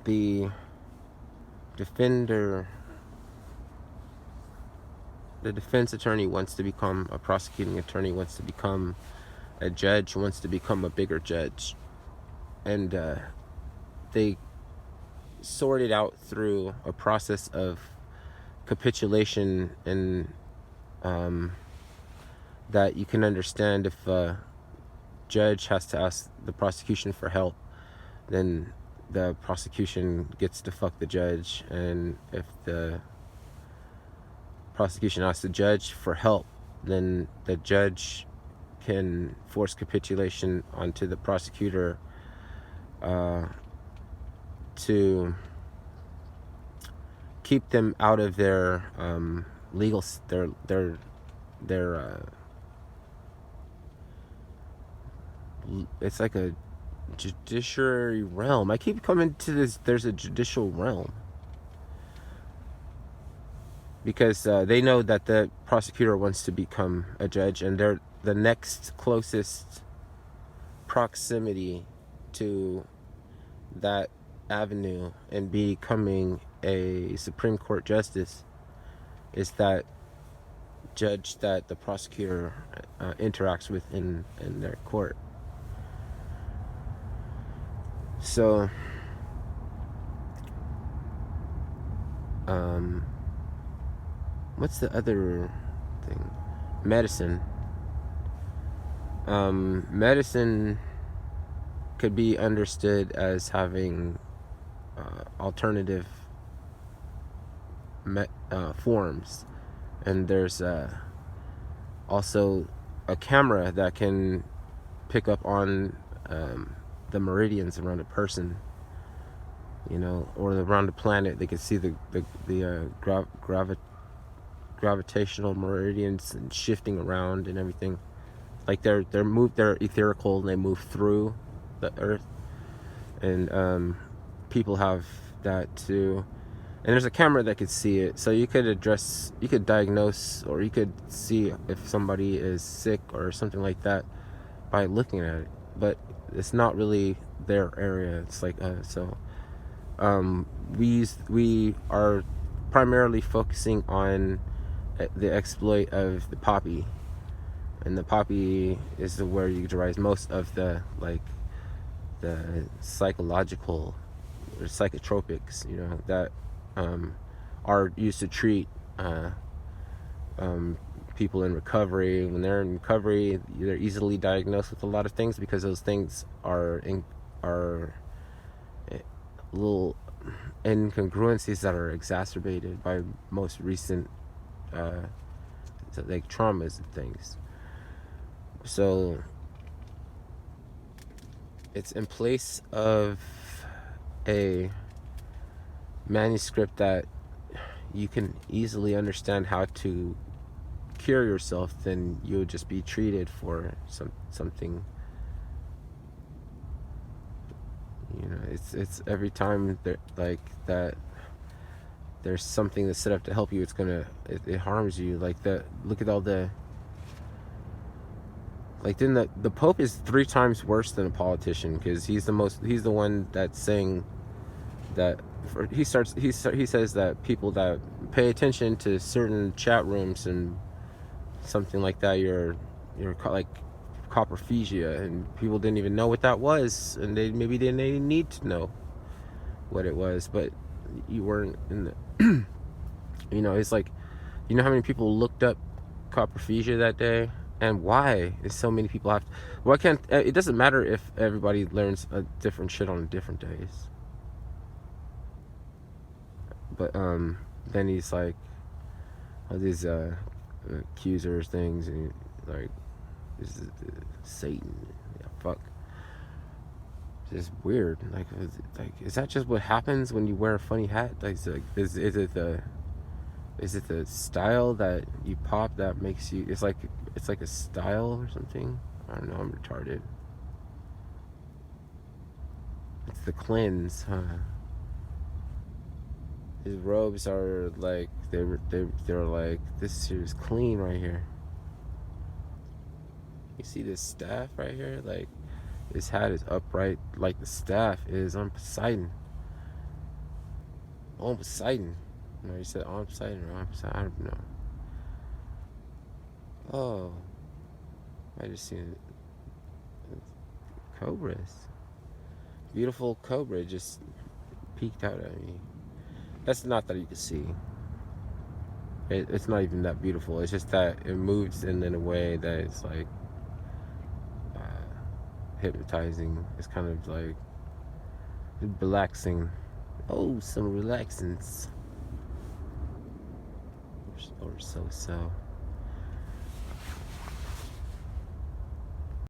the defender, the defense attorney wants to become a prosecuting attorney, wants to become a judge, wants to become a bigger judge. And they sort it out through a process of capitulation, and that you can understand if a judge has to ask the prosecution for help, then the prosecution gets to fuck the judge. And if the prosecution asks the judge for help, then the judge can force capitulation onto the prosecutor to keep them out of their legal their it's like a judiciary realm. I keep coming to this. There's a judicial realm because they know that the prosecutor wants to become a judge, and they're the next closest proximity to that avenue and becoming a Supreme Court justice is that judge that the prosecutor interacts with in their court. So what's the other thing? Medicine. Medicine could be understood as having alternative forms, and there's also a camera that can pick up on the meridians around a person, or around the planet. They can see the gravitational meridians and shifting around and everything. Like they're etherical, and they move through the earth, and people have that too. And there's a camera that could see it, so you could diagnose, or you could see if somebody is sick or something like that by looking at it. But it's not really their area. It's like we are primarily focusing on the exploit of the poppy, and the poppy is where you derive most of the psychological or psychotropics, that are used to treat people in recovery. When they're in recovery, they're easily diagnosed with a lot of things because those things are little incongruencies that are exacerbated by most recent like traumas and things. So it's in place of a manuscript that you can easily understand how to cure yourself, then you would just be treated for something. It's every time that there's something that's set up to help you, it harms you. Look at all the, then the Pope is 3 times worse than a politician, because he's the one that's saying that he says that people that pay attention to certain chat rooms and something like that, you're like coprophagia, and people didn't even know what that was, and they maybe didn't even need to know what it was, but you weren't in the it's like, how many people looked up coprophagia that day, and why is so many people have to, why can't it doesn't matter if everybody learns a different shit on different days. But then he's like all these accusers things, and like, this is Satan. Yeah, fuck. It's just weird. Like, is that just what happens when you wear a funny hat? Like, is it the style that you pop that makes you? It's like a style or something. I don't know. I'm retarded. It's the cleanse, huh? His robes are like they're like, this here is clean right here. You see this staff right here? Like, his hat is upright like the staff is on Poseidon. On Poseidon. No, you said on Poseidon or on Poseidon. I don't know. Oh, I just seen cobras. Beautiful cobra just peeked out at me. That's not that you can see. It's not even that beautiful. It's just that it moves in a way that it's like hypnotizing. It's kind of like relaxing. Oh, some relaxants. Or so.